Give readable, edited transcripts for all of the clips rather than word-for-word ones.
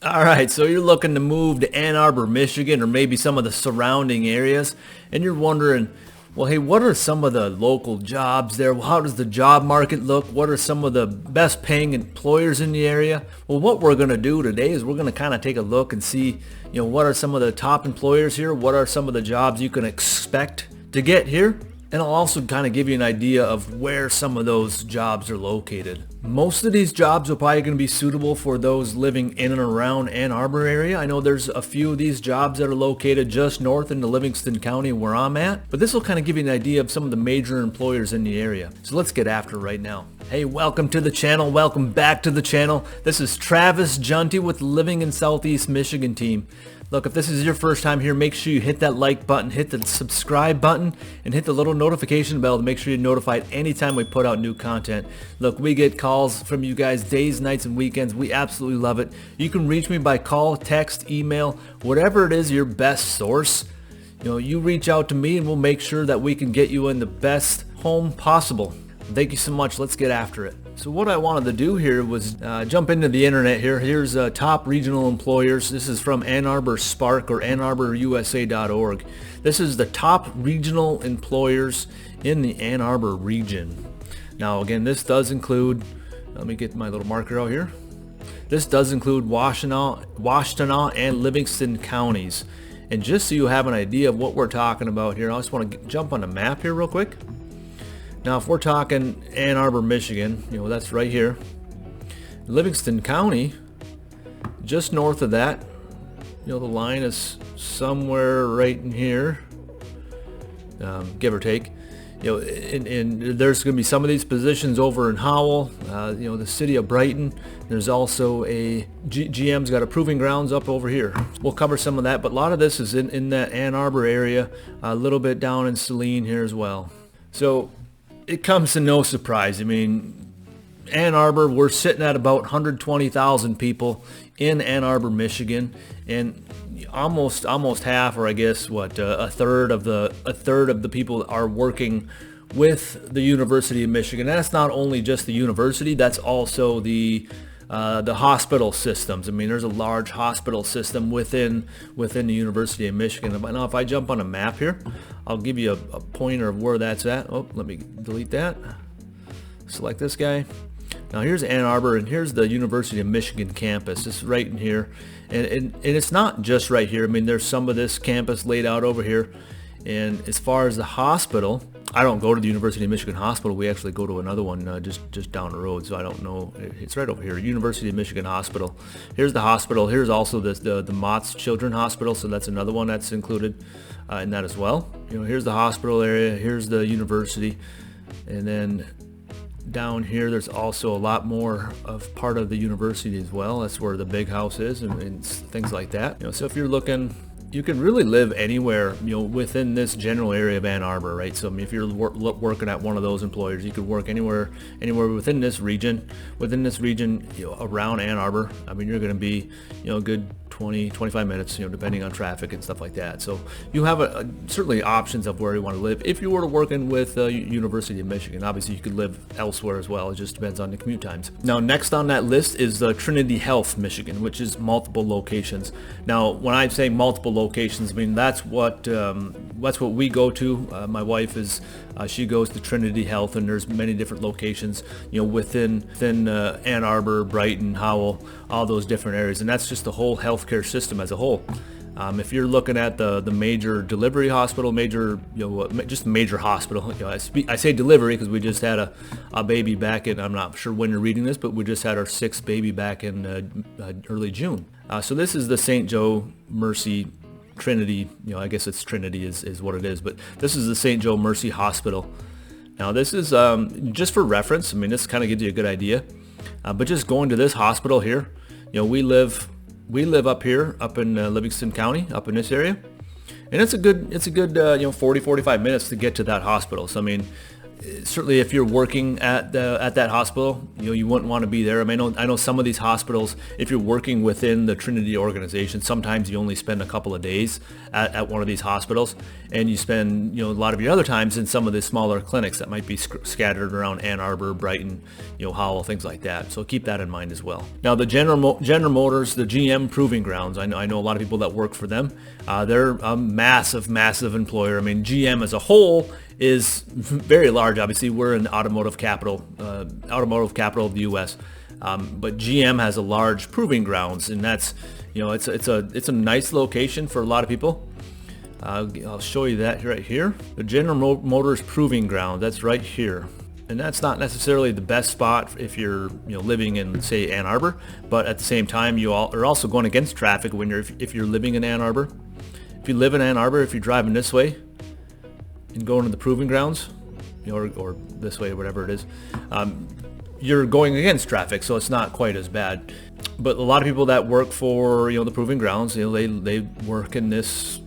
All right, so you're looking to move to Ann Arbor, Michigan, or maybe some of the surrounding areas, and you're wondering, well, hey, what are some of the local jobs there? Well, how does the job market look? What are some of the best paying employers in the area? Well, what we're going to do today is we're going to kind of take a look and see, what are some of the top employers here? What are some of the jobs you can expect to get here? And I'll also kind of give you an idea of where some of those jobs are located. Most of these jobs are probably going to be suitable for those living in and around Ann Arbor area. I know there's a few of these jobs that are located just north into Livingston County where I'm at, but this will kind of give you an idea of some of the major employers in the area. So let's get after it right now. Hey, welcome to the channel. Welcome back to the channel. This is Travis Juntti with Living in Southeast Michigan team. Look, if this is your first time here, make sure you hit that like button, hit the subscribe button, and hit the little notification bell to make sure you're notified anytime we put out new content. Look, we get calls from you guys days, nights, and weekends. We absolutely love it. You can reach me by call, text, email, whatever it is your best source. You reach out to me and we'll make sure that we can get you in the best home possible. Thank you so much. Let's get after it. So what I wanted to do here was jump into the internet here. Here's top regional employers. This is from Ann Arbor Spark or AnnArborUSA.org. This is the top regional employers in the Ann Arbor region. Now again, this does include, let me get my little marker out here. This does include Washtenaw and Livingston counties. And just so you have an idea of what we're talking about here, I just want to jump on the map here real quick. Now, if we're talking Ann Arbor, Michigan, that's right here. Livingston County, just north of that, the line is somewhere right in here, give or take. And there's going to be some of these positions over in Howell, the city of Brighton. There's also GM's got a proving grounds up over here. We'll cover some of that, but a lot of this is in that Ann Arbor area, a little bit down in Saline here as well. So it comes to no surprise. I mean, Ann Arbor, we're sitting at about 120,000 people in Ann Arbor, Michigan, and almost half, or I guess a third of the people are working with the University of Michigan. And that's not only just the university; that's also the hospital systems. I mean, there's a large hospital system within the University of Michigan. Now, if I jump on a map here, I'll give you a pointer of where that's at. Oh, let me delete that. Select this guy. Now here's Ann Arbor, and here's the University of Michigan campus. It's right in here, and it's not just right here. I mean, there's some of this campus laid out over here. And as far as the hospital, I don't go to the University of Michigan Hospital. We actually go to another one just down the road, so I don't know. It's right over here, University of Michigan Hospital. Here's the hospital. Here's also the Mott's Children's Hospital, so that's another one that's included in that as well. Here's the hospital area. Here's the university, and then down here there's also a lot more of part of the university as well. That's where the big house is and things like that. So if you're looking, you can really live anywhere, within this general area of Ann Arbor, right? So I mean, if you're working at one of those employers, you could work anywhere within this region, around Ann Arbor. I mean, you're going to be, a good 20-25 minutes, depending on traffic and stuff like that. So you have certainly options of where you want to live. If you were to work in with University of Michigan, obviously you could live elsewhere as well. It just depends on the commute times. Now, next on that list is Trinity Health, Michigan, which is multiple locations. Now, when I say multiple locations, I mean that's what we go to. My wife she goes to Trinity Health, and there's many different locations, within Ann Arbor, Brighton, Howell, all those different areas, and that's just the whole healthcare system as a whole. If you're looking at the major delivery hospital, just major hospital, I say delivery because we just had a baby back in, I'm not sure when you're reading this, but we just had our 6th baby back in early June. So this is the St. Joe Mercy Trinity, I guess it's Trinity is what it is, but this is the St. Joe Mercy Hospital. Now this is just for reference. I mean, this kind of gives you a good idea, but just going to this hospital here, we live up here, up in Livingston County, up in this area, and it's a good 40-45 minutes to get to that hospital. So I mean, certainly if you're working at that hospital, you wouldn't want to be there. I mean, I know some of these hospitals, if you're working within the Trinity organization, sometimes you only spend a couple of days at one of these hospitals, and you spend a lot of your other times in some of the smaller clinics that might be scattered around Ann Arbor, Brighton, Howell, things like that. So keep that in mind as well. Now the General Motors, the GM Proving Grounds, I know a lot of people that work for them. They're a massive employer. I mean, GM as a whole is very large. Obviously, we're in the automotive capital of the U.S., but GM has a large proving grounds, and that's it's a nice location for a lot of people. I'll show you that right here. The General Motors Proving Ground. That's right here. And that's not necessarily the best spot if you're living in, say, Ann Arbor, but at the same time you are also going against traffic when if you're living in Ann Arbor. If you live in Ann Arbor, if you're driving this way and going to the proving grounds, or this way, or whatever it is, you're going against traffic, so it's not quite as bad. But a lot of people that work for the proving grounds, they work in this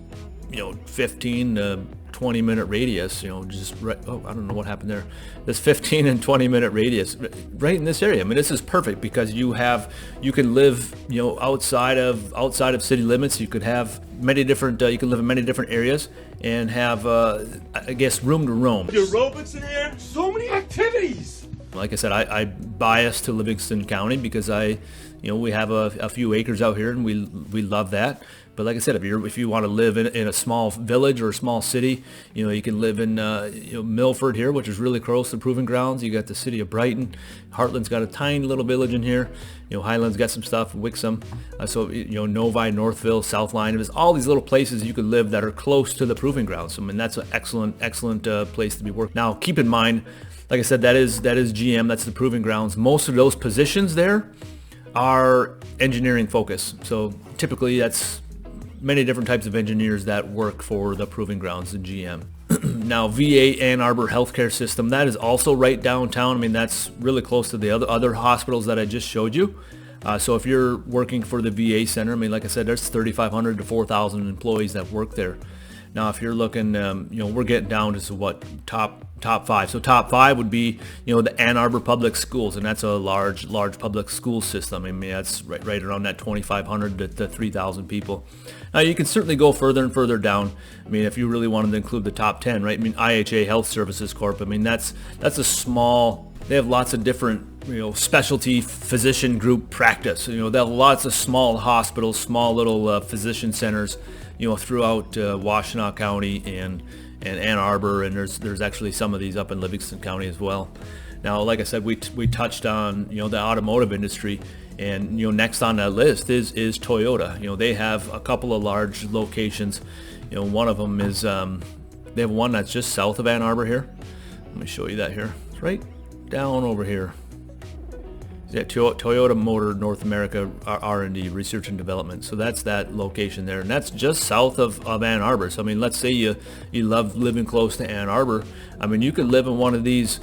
15 to 20 minute radius, just right. Oh, I don't know what happened there. This 15 and 20 minute radius right in this area. I mean, this is perfect because you can live outside of city limits. You could have many different you can live in many different areas and have I guess room to roam. Aerobics in here, so many activities. Like I said, I bias to Livingston County because we have a few acres out here and we love that. But like I said, if you want to live in a small village or a small city, you can live in Milford here, which is really close to Proving Grounds. You got the city of Brighton. Heartland's got a tiny little village in here. Highland's got some stuff, Wixom. So Novi, Northville, South Line. There's all these little places you could live that are close to the Proving Grounds. I mean, that's an excellent place to be working. Now, keep in mind, like I said, that is GM. That's the Proving Grounds. Most of those positions there are engineering focus. So typically that's many different types of engineers that work for the Proving Grounds in GM. Now, VA Ann Arbor Healthcare System, that is also right downtown. I mean, that's really close to the other hospitals that I just showed you. So if you're working for the VA center, I mean, like I said, there's 3,500 to 4,000 employees that work there. Now, if you're looking, we're getting down to what top five. So top five would be, the Ann Arbor Public Schools, and that's a large public school system. I mean, that's right around that 2,500 to 3,000 people. Now, you can certainly go further and further down. I mean, if you really wanted to include the top 10, right? I mean, IHA Health Services Corp. I mean, that's a small. They have lots of different, specialty physician group practice. They have lots of small hospitals, small little physician centers, throughout Washtenaw County and Ann Arbor, and there's actually some of these up in Livingston County as well. Now, like I said, we touched on the automotive industry, and next on that list is Toyota. They have a couple of large locations. One of them is they have one that's just south of Ann Arbor here. Let me show you that here. It's right down over here. Yeah, Toyota Motor North America R&D, Research and Development. So that's that location there, and that's just south of Ann Arbor. So I mean, let's say you love living close to Ann Arbor. I mean, you could live in one of these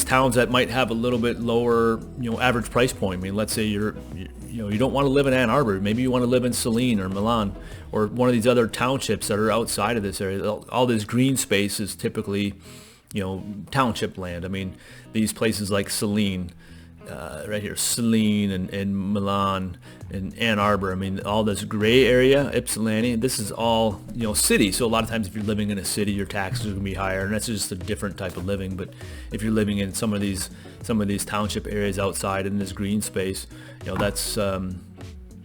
towns that might have a little bit lower average price point. I mean, let's say you don't want to live in Ann Arbor. Maybe you want to live in Saline or Milan or one of these other townships that are outside of this area. All this green space is typically township land. I mean, these places like Saline, right here, Saline and Milan and Ann Arbor. I mean, all this gray area, Ypsilanti, this is all, city. So a lot of times if you're living in a city, your taxes are going to be higher, and that's just a different type of living. But if you're living in some of these township areas outside in this green space, that's,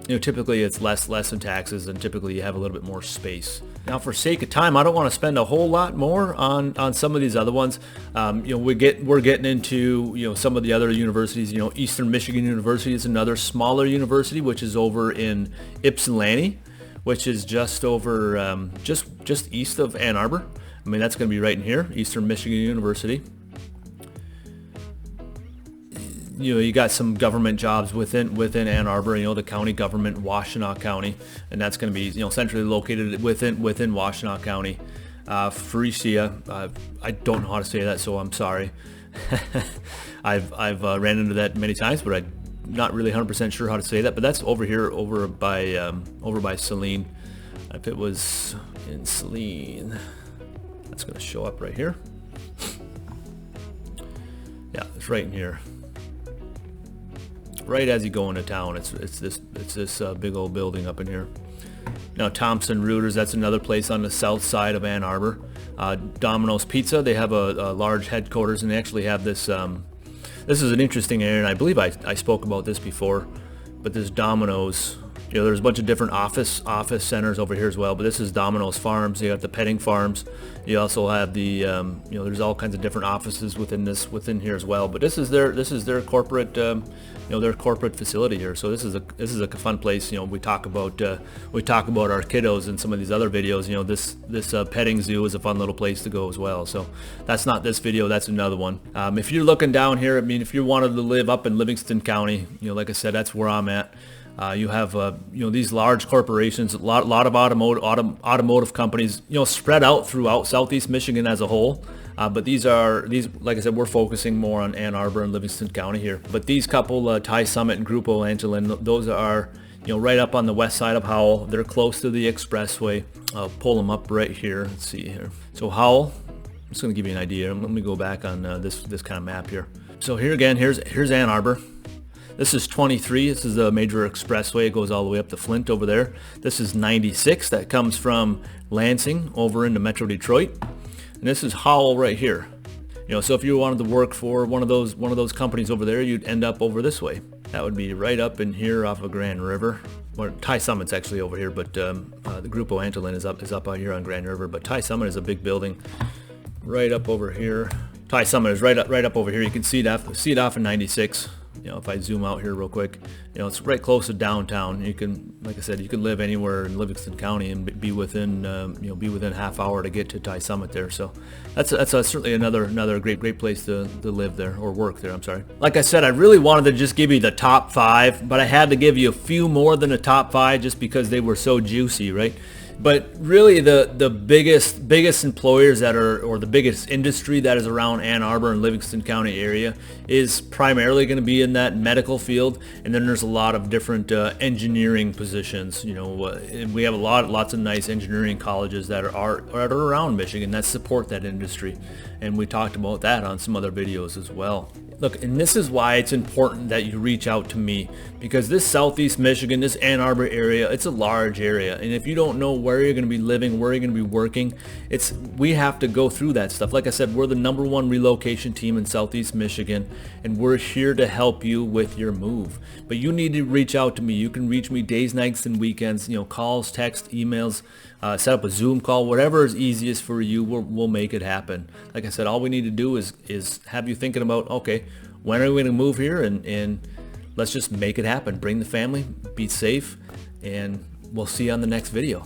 typically it's less in taxes, and typically you have a little bit more space. Now, for sake of time, I don't want to spend a whole lot more on some of these other ones. We're getting into some of the other universities. Eastern Michigan University is another smaller university, which is over in Ypsilanti, which is just over just east of Ann Arbor. I mean, that's going to be right in here, Eastern Michigan University. You got some government jobs within Ann Arbor, the county government, Washtenaw County, and that's going to be centrally located within Washtenaw County. Phreesia, I don't know how to say that, so I'm sorry. I've ran into that many times, but I'm not really 100% sure how to say that. But that's over here, over by Saline. If it was in Saline, that's going to show up right here. Yeah, it's right in here. Right as you go into town, it's this big old building up in here. Now Thompson Reuters, that's another place on the south side of Ann Arbor. Domino's Pizza, they have a large headquarters, and they actually have this. This is an interesting area, and I believe I spoke about this before. But this Domino's, there's a bunch of different office centers over here as well. But this is Domino's Farms. You got the petting farms. You also have the there's all kinds of different offices within here as well. But this is their corporate their corporate facility here. So this is a fun place. We talk about our kiddos in some of these other videos. This petting zoo is a fun little place to go as well. So that's not this video. That's another one. If you're looking down here, I mean, if you wanted to live up in Livingston County, like I said, that's where I'm at. You have these large corporations, a lot of automotive companies, spread out throughout Southeast Michigan as a whole. But these, like I said, we're focusing more on Ann Arbor and Livingston County here. But these couple, Ty Summit and Grupo Antolin, those are right up on the west side of Howell. They're close to the expressway. I'll pull them up right here. Let's see here. So Howell, I'm just going to give you an idea. Let me go back on this kind of map here. So here again, here's Ann Arbor. This is 23. This is the major expressway. It goes all the way up to Flint over there. This is 96. That comes from Lansing over into Metro Detroit. And this is Howell right here. So if you wanted to work for one of those companies over there, you'd end up over this way. That would be right up in here off of Grand River. Or Ty Summit's actually over here, but the Grupo Antolin is up out here on Grand River. But Ty Summit is a big building right up over here. Ty Summit is right up over here. You can see it off in 96. If I zoom out here real quick, it's right close to downtown. You can, like I said, you can live anywhere in Livingston County and be within half hour to get to Ty Summit there. So that's certainly another great place to live there, or work there. I'm sorry. Like I said, I really wanted to just give you the top 5, but I had to give you a few more than the top 5 just because they were so juicy, right? But really the biggest employers that are, or the biggest industry that is around Ann Arbor and Livingston County area is primarily going to be in that medical field. And then there's a lot of different engineering positions. We have lots of nice engineering colleges that are around Michigan that support that industry. And we talked about that on some other videos as well. Look, and this is why it's important that you reach out to me, because this Southeast Michigan, this Ann Arbor area, it's a large area. And if you don't know where you're going to be living, where you're going to be working, we have to go through that stuff. Like I said, we're the #1 relocation team in Southeast Michigan, and we're here to help you with your move. But you need to reach out to me. You can reach me days, nights, and weekends, calls, text, emails, set up a Zoom call, whatever is easiest for you, we'll make it happen. Like I said, all we need to do is have you thinking about, okay, when are we going to move here, and let's just make it happen. Bring the family, be safe, and we'll see you on the next video.